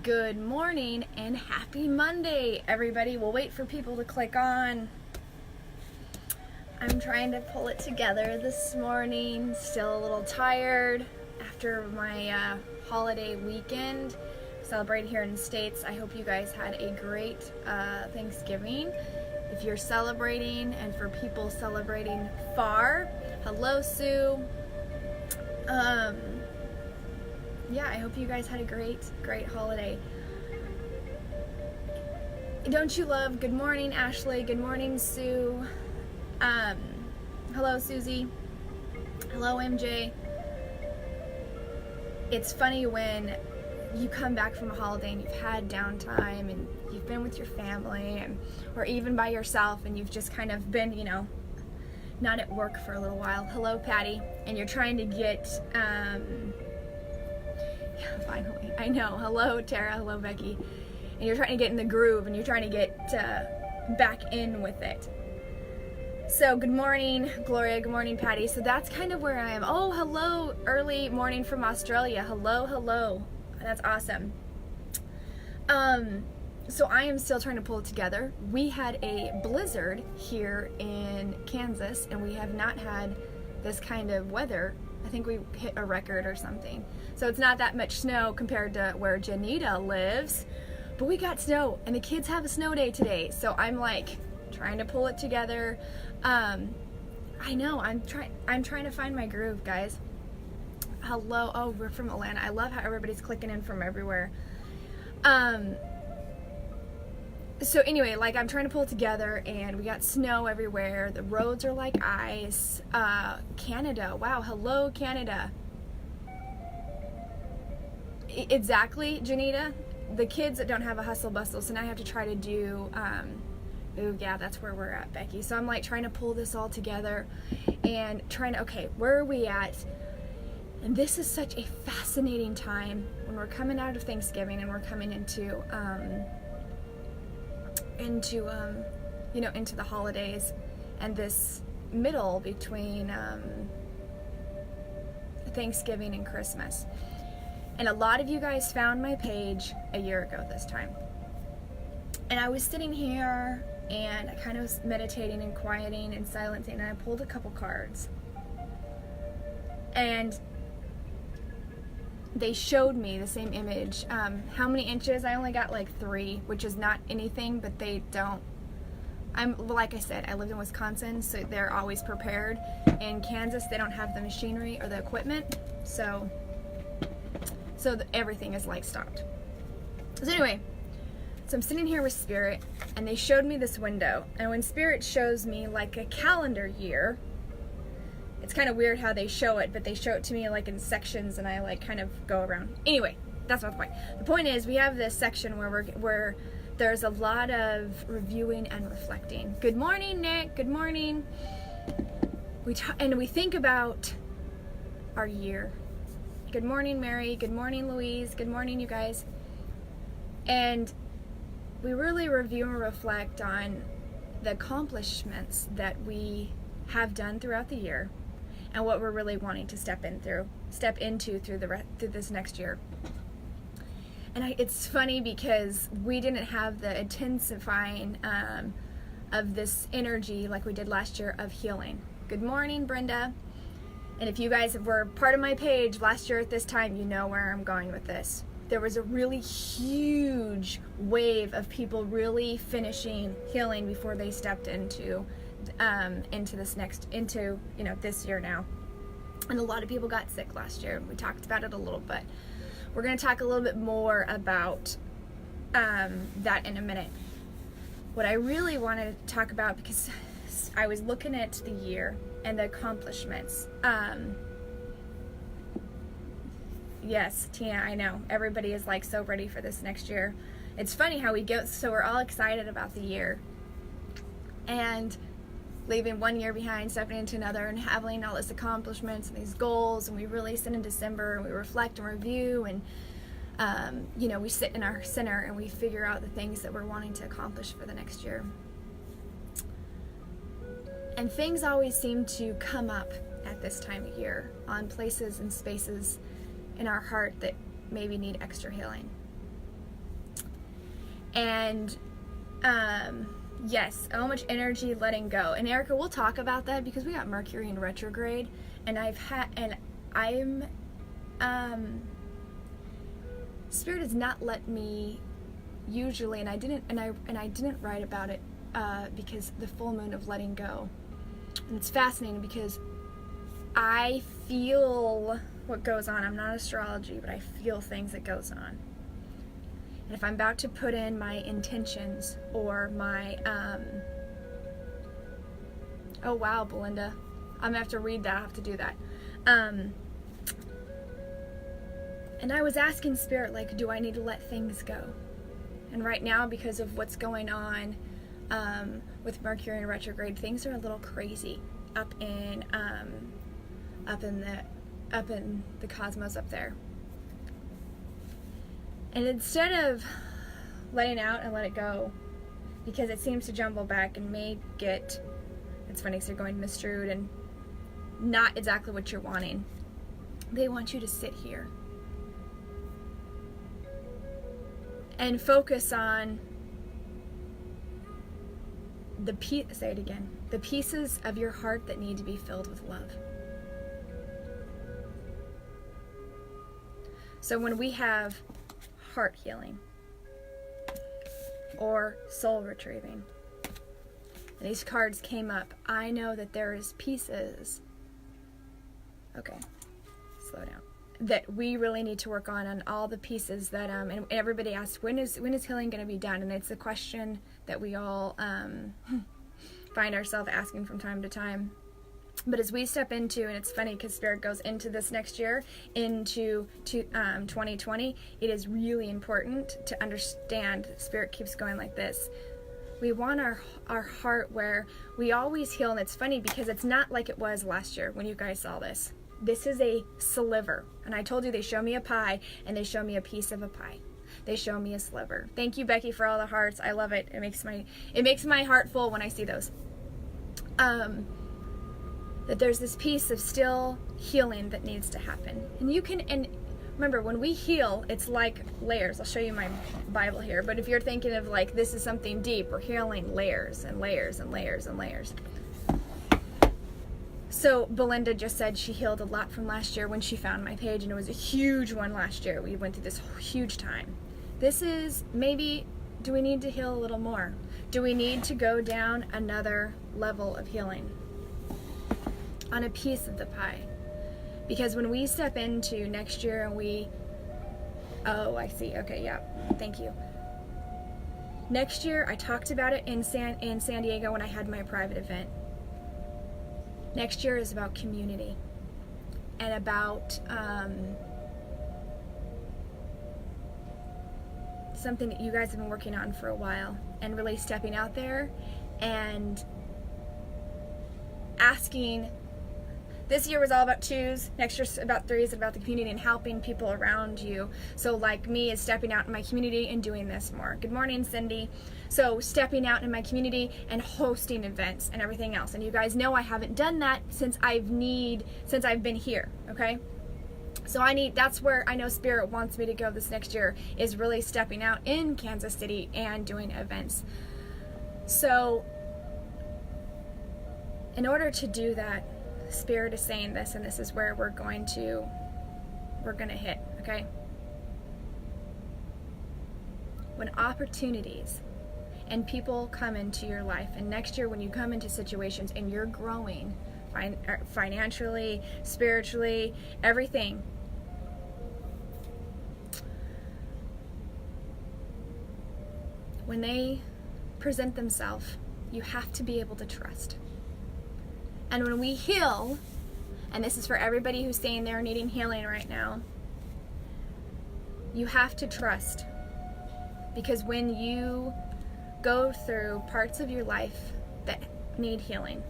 Good morning and happy Monday, everybody. We'll wait for people to click on. I'm trying to pull it together this morning. Still a little tired after my holiday weekend. Celebrated here in the States. I hope you guys had a great Thanksgiving. If you're celebrating, and for people celebrating far, hello, Sue. Yeah, I hope you guys had a great holiday. Don't you love? Good morning, Ashley. Good morning, Sue. Hello, Susie. Hello, MJ. It's funny when you come back from a holiday and you've had downtime and you've been with your family or even by yourself and you've just kind of been, not at work for a little while. Hello, Patty. And you're trying to get, finally, I know. Hello, Tara. Hello, Becky. And you're trying to get in the groove and you're trying to get back in with it. So good morning, Gloria. Good morning, Patty. So that's kind of where I am. Oh, hello, early morning from Australia. Hello. That's awesome. So I am still trying to pull it together. We had a blizzard here in Kansas, and we have not had this kind of weather. I think we hit a record or something. So it's not that much snow compared to where Janita lives, but we got snow, and the kids have a snow day today. So I'm like trying to pull it together. I know I'm trying to find my groove, guys. Hello. Oh, we're from Atlanta. I love how everybody's clicking in from everywhere. So anyway, like I'm trying to pull it together, and we got snow everywhere. The roads are like ice. Canada. Wow. Hello, Canada. Exactly, Janita. The kids that don't have a hustle bustle, so now I have to try to do, ooh, yeah, that's where we're at, Becky. So I'm like trying to pull this all together and trying to, okay, where are we at? And this is such a fascinating time when we're coming out of Thanksgiving and we're coming into the holidays, and this middle between Thanksgiving and Christmas. And a lot of you guys found my page a year ago this time. And I was sitting here and I kind of was meditating and quieting and silencing, and I pulled a couple cards. And they showed me the same image. How many inches? I only got like 3, which is not anything, but they don't. Like I said, I lived in Wisconsin, so they're always prepared. In Kansas, they don't have the machinery or the equipment, so everything is like stopped. So anyway, so I'm sitting here with Spirit, and they showed me this window. And when Spirit shows me like a calendar year, it's kind of weird how they show it, but they show it to me like in sections, and I like kind of go around. Anyway, that's not the point. The point is we have this section where there's a lot of reviewing and reflecting. Good morning, Nick. Good morning. And we think about our year. Good morning, Mary. Good morning, Louise. Good morning, you guys. And we really review and reflect on the accomplishments that we have done throughout the year and what we're really wanting to step into through this next year. And it's funny because we didn't have the intensifying of this energy like we did last year of healing. Good morning, Brenda. And if you guys were part of my page last year at this time, you know where I'm going with this. There was a really huge wave of people really finishing healing before they stepped into this year now. And a lot of people got sick last year. We talked about it a little bit. We're going to talk a little bit more about that in a minute. What I really wanted to talk about, because I was looking at the year and the accomplishments. Yes, Tina, I know. Everybody is like so ready for this next year. It's funny how we go, so we're all excited about the year. And leaving one year behind, stepping into another, and having all these accomplishments and these goals, and we really sit in December and we reflect and review, and we sit in our center and we figure out the things that we're wanting to accomplish for the next year. And things always seem to come up at this time of year on places and spaces in our heart that maybe need extra healing. And yes, how much energy letting go. And Erica, we'll talk about that because we got Mercury in retrograde, and I'm Spirit has not let me usually, and I didn't write about it because the full moon of letting go. And it's fascinating because I feel what goes on. I'm not astrology, but I feel things that goes on. And if I'm about to put in my intentions or my, oh wow, Belinda, I'm gonna have to read that, I have to do that. And I was asking Spirit, like, do I need to let things go? And right now, because of what's going on with Mercury in retrograde, things are a little crazy up in the cosmos up there. And instead of letting out and let it go, because it seems to jumble back and may get, it's funny because you're going misstrued and not exactly what you're wanting. They want you to sit here and focus on the pieces of your heart that need to be filled with love. So when we have heart healing or soul retrieving, and these cards came up, I know that there is pieces, okay, slow down, that we really need to work on all the pieces that, and everybody asks, when is healing going to be done? And it's a question that we all find ourselves asking from time to time. But as we step into, and it's funny because Spirit goes into this next year, into 2020, it is really important to understand, Spirit keeps going like this. We want our heart where we always heal, and it's funny because it's not like it was last year when you guys saw this. This is a sliver. And I told you they show me a pie, and they show me a piece of a pie. They show me a sliver. Thank you, Becky, for all the hearts. I love it. It makes my heart full when I see those. That there's this piece of still healing that needs to happen. And remember, when we heal, it's like layers. I'll show you my Bible here, but if you're thinking of like, this is something deep, we're healing layers and layers and layers and layers. So Belinda just said she healed a lot from last year when she found my page, and it was a huge one last year. We went through this huge time. This is maybe, do we need to heal a little more? Do we need to go down another level of healing on a piece of the pie? Because when we step into next year and oh, I see, okay, yeah, thank you. Next year, I talked about it in San Diego when I had my private event. Next year is about community and about something that you guys have been working on for a while, and really stepping out there and asking. This year was all about twos, next year's about threes, about the community and helping people around you. So like me is stepping out in my community and doing this more. Good morning, Cindy. So stepping out in my community and hosting events and everything else. And you guys know I haven't done that since I've been here, okay? So that's where I know Spirit wants me to go this next year, is really stepping out in Kansas City and doing events. So in order to do that, Spirit is saying this, and this is where we're going to hit, okay? When opportunities and people come into your life, and next year when you come into situations and you're growing financially, spiritually, everything, when they present themselves, you have to be able to trust. And when we heal, and this is for everybody who's staying there needing healing right now, you have to trust. Because when you go through parts of your life that need healing,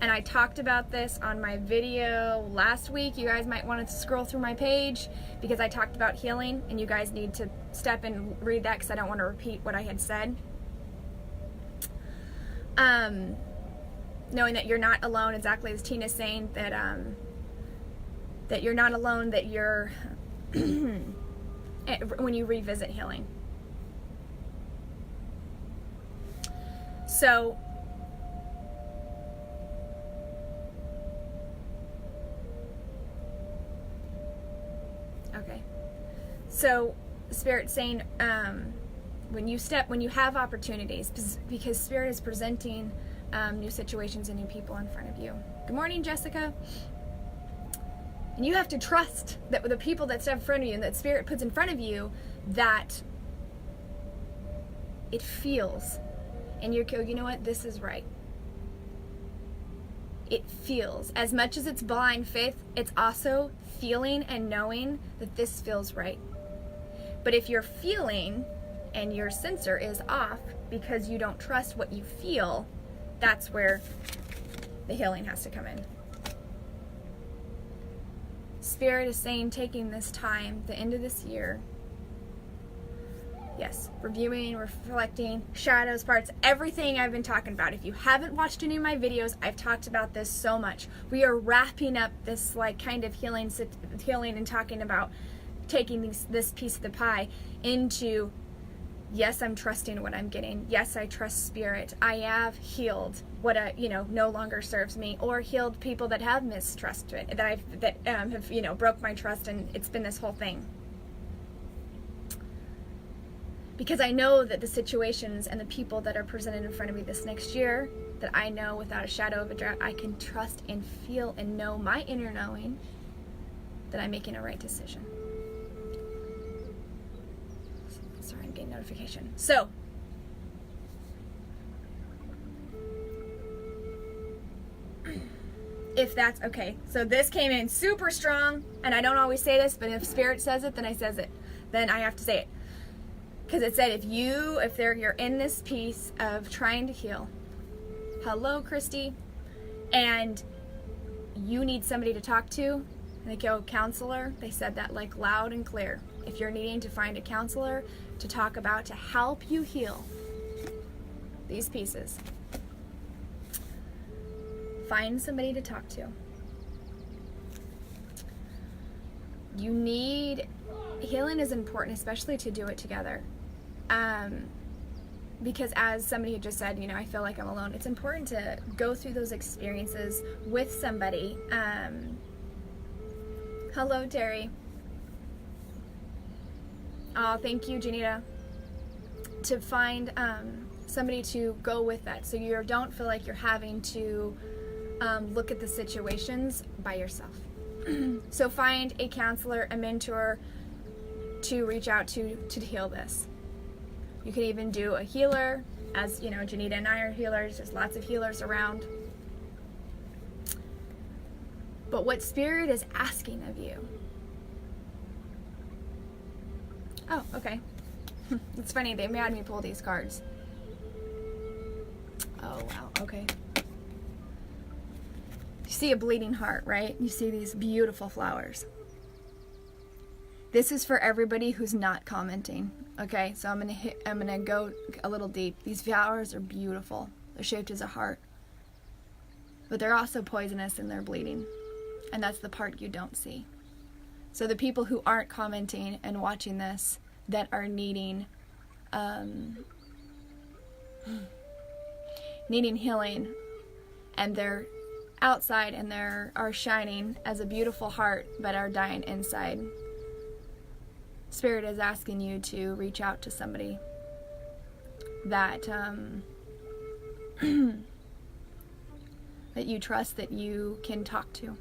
and I talked about this on my video last week, you guys might want to scroll through my page because I talked about healing, and you guys need to step and read that because I don't want to repeat what I had said. Knowing that you're not alone, exactly as Tina's saying, that that you're not alone, that you're, when you revisit healing. So okay, so Spirit's saying, when you have opportunities, because Spirit is presenting new situations and new people in front of you. Good morning, Jessica. And you have to trust that with the people that step in front of you and that Spirit puts in front of you, that it feels, and you go, you know what, this is right. It feels. As much as it's blind faith, it's also feeling and knowing that this feels right. But if you're feeling and your sensor is off because you don't trust what you feel, that's where the healing has to come in. Spirit is saying, taking this time, the end of this year, yes, reviewing, reflecting, shadows, parts, everything I've been talking about. If you haven't watched any of my videos, I've talked about this so much. We are wrapping up this like kind of healing and talking about taking this piece of the pie into, yes, I'm trusting what I'm getting. Yes, I trust Spirit. I have healed what no longer serves me, or healed people that have mistrusted, that have broke my trust, and it's been this whole thing. Because I know that the situations and the people that are presented in front of me this next year, that I know without a shadow of a doubt, I can trust and feel and know my inner knowing that I'm making a right decision. Sorry, I'm getting notification. So, if that's okay. So this came in super strong, and I don't always say this, but if Spirit says it, then I says it. Then I have to say it. Because it said, if you're in this piece of trying to heal, hello, Christy, and you need somebody to talk to, and they go, counselor, they said that like loud and clear. If you're needing to find a counselor to talk about, to help you heal these pieces, find somebody to talk to. You need, healing is important, especially to do it together. Because as somebody had just said, I feel like I'm alone. It's important to go through those experiences with somebody. Hello, Terry. Oh, thank you, Janita. To find somebody to go with that, so you don't feel like you're having to look at the situations by yourself. So find a counselor, a mentor to reach out to heal this. You can even do a healer, as Janita and I are healers. There's lots of healers around. But what Spirit is asking of you. Oh, okay. It's funny, they made me pull these cards. Oh, wow, okay. You see a bleeding heart, right? You see these beautiful flowers. This is for everybody who's not commenting. Okay, so I'm gonna go a little deep. These flowers are beautiful. They're shaped as a heart. But they're also poisonous and they're bleeding. And that's the part you don't see. So the people who aren't commenting and watching this, that are needing healing, and they're outside and are shining as a beautiful heart, but are dying inside. Spirit is asking you to reach out to somebody that that you trust, that you can talk to.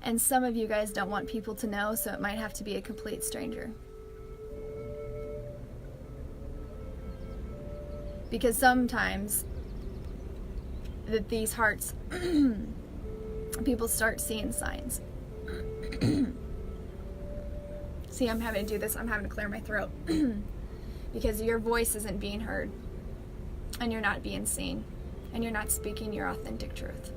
And some of you guys don't want people to know, so it might have to be a complete stranger. Because sometimes that these hearts, people start seeing signs. See, I'm having to do this. I'm having to clear my throat. Because your voice isn't being heard. And you're not being seen. And you're not speaking your authentic truth.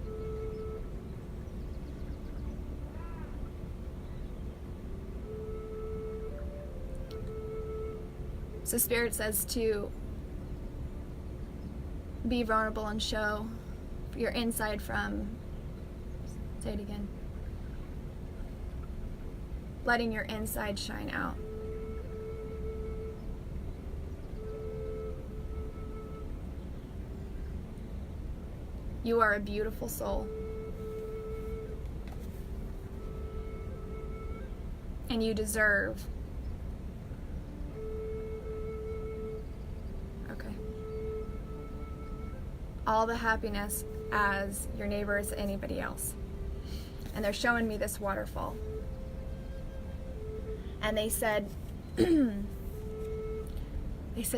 So Spirit says to be vulnerable and show your inside from, say it again, letting your inside shine out. You are a beautiful soul. And you deserve. Okay. All the happiness as your neighbor, as anybody else. And they're showing me this waterfall. And they said,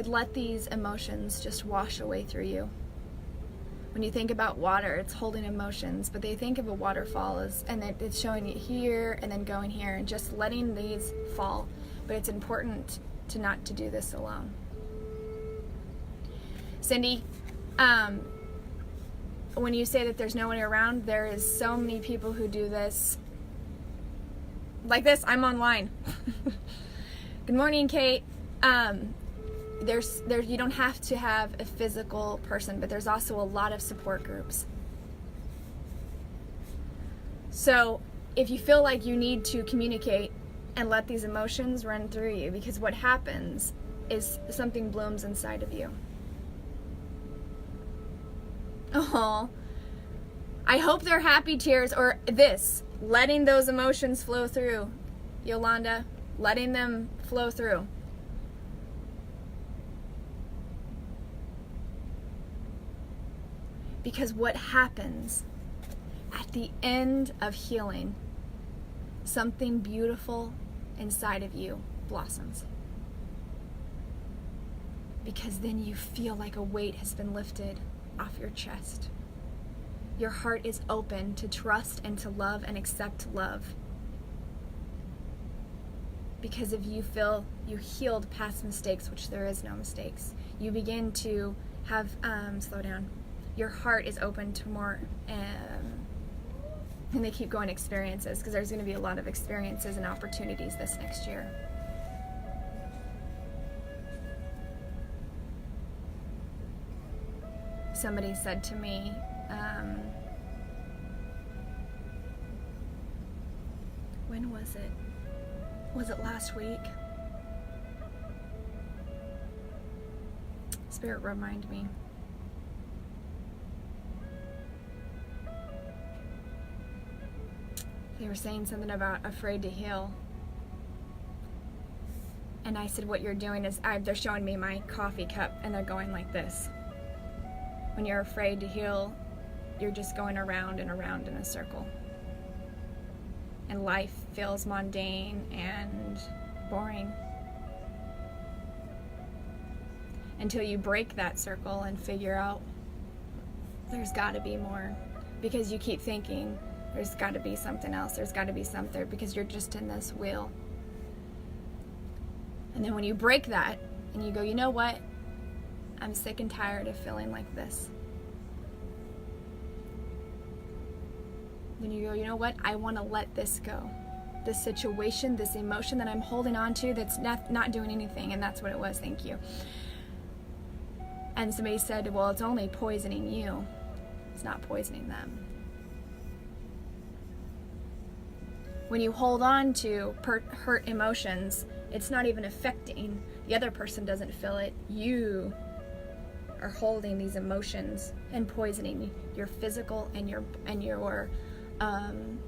let these emotions just wash away through you. When you think about water, it's holding emotions, but they think of a waterfall as, and it's showing you here and then going here and just letting these fall. But it's important to do this alone. Cindy, when you say that there's no one around, there is so many people who do this. Like this, I'm online. Good morning, Kate. You don't have to have a physical person, but there's also a lot of support groups. So if you feel like you need to communicate and let these emotions run through you, because what happens is something blooms inside of you. Oh, I hope they're happy tears, or this, letting those emotions flow through. Yolanda, letting them flow through. Because what happens at the end of healing, something beautiful inside of you blossoms. Because then you feel like a weight has been lifted off your chest. Your heart is open to trust and to love and accept love. Because if you feel you healed past mistakes, which there is no mistakes, you begin to have, slow down. Your heart is open to more, and they keep going experiences, because there's going to be a lot of experiences and opportunities this next year. Somebody said to me, when was it? Was it last week? Spirit, remind me. They were saying something about afraid to heal. And I said, what you're doing is, they're showing me my coffee cup, and they're going like this. When you're afraid to heal, you're just going around and around in a circle. And life feels mundane and boring. Until you break that circle and figure out there's got to be more. Because you keep thinking, there's got to be something else. There's got to be something, because you're just in this wheel. And then when you break that and you go, you know what? I'm sick and tired of feeling like this. Then you go, you know what? I want to let this go. This situation, this emotion that I'm holding on to that's not doing anything. And that's what it was. Thank you. And somebody said, well, it's only poisoning you. It's not poisoning them. When you hold on to hurt emotions, it's not even affecting. The other person doesn't feel it. You are holding these emotions and poisoning your physical and your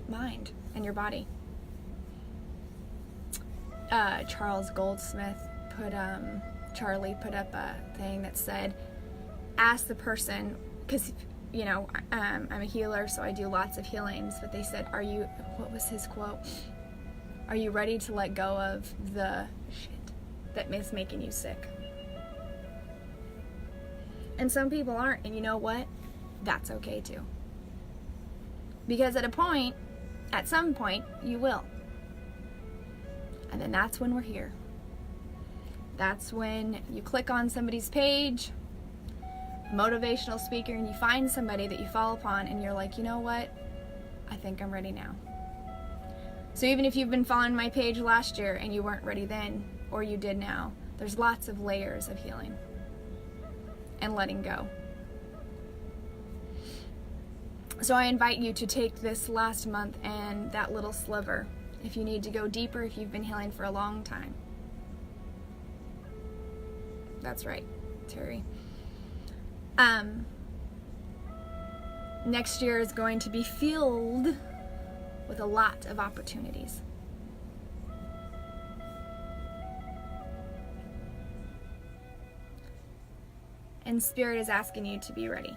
mind and your body. Charles Goldsmith Charlie put up a thing that said, ask the person, because you know, I'm a healer, so I do lots of healings, but they said, what was his quote? Are you ready to let go of the shit that is making you sick? And some people aren't, and you know what? That's okay too. Because at some point, you will. And then that's when we're here. That's when you click on somebody's page, motivational speaker, and you find somebody that you follow upon, and you're like, you know what? I think I'm ready now. So even if you've been following my page last year and you weren't ready then, or you did now, there's lots of layers of healing and letting go. So I invite you to take this last month and that little sliver, if you need to go deeper, if you've been healing for a long time. That's right, Terry. next year is going to be filled with a lot of opportunities. And Spirit is asking you to be ready.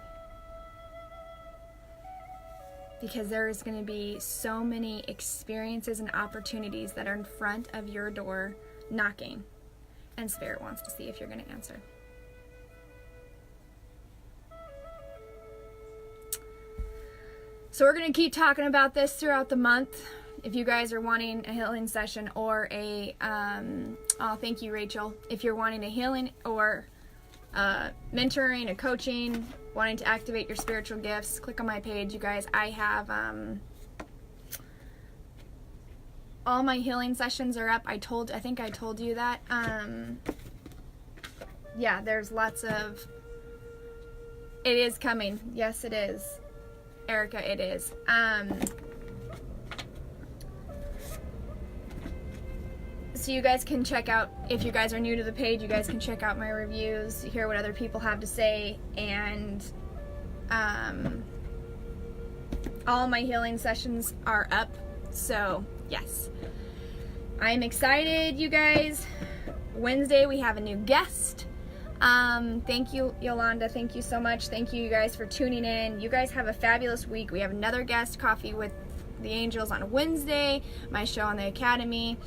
Because there is going to be so many experiences and opportunities that are in front of your door knocking. And Spirit wants to see if you're going to answer. So we're going to keep talking about this throughout the month. If you guys are wanting a healing session or a, oh, thank you, Rachel. If you're wanting a healing or mentoring, a coaching, wanting to activate your spiritual gifts, click on my page, you guys. I have all my healing sessions are up. I think I told you that. Yeah, there's lots of, it is coming. Yes, it is. Erica, it is. So you guys can check out, if you guys are new to the page, you guys can check out my reviews, hear what other people have to say, and all my healing sessions are up. So yes, I'm excited, you guys. Wednesday we have a new guest. Thank you, Yolanda. Thank you so much. Thank you guys for tuning in. You guys have a fabulous week. We have another guest, Coffee with the Angels, on Wednesday, my show on the Academy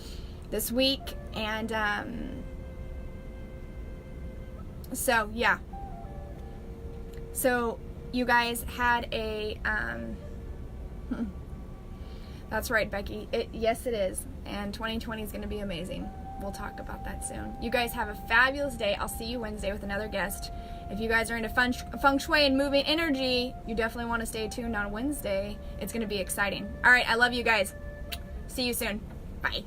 this week. And so yeah, so you guys had a that's right, Becky, yes it is, and 2020 is going to be amazing. We'll talk about that soon. You guys have a fabulous day. I'll see you Wednesday with another guest. If you guys are into feng shui and moving energy, you definitely want to stay tuned on Wednesday. It's going to be exciting. All right, I love you guys. See you soon. Bye.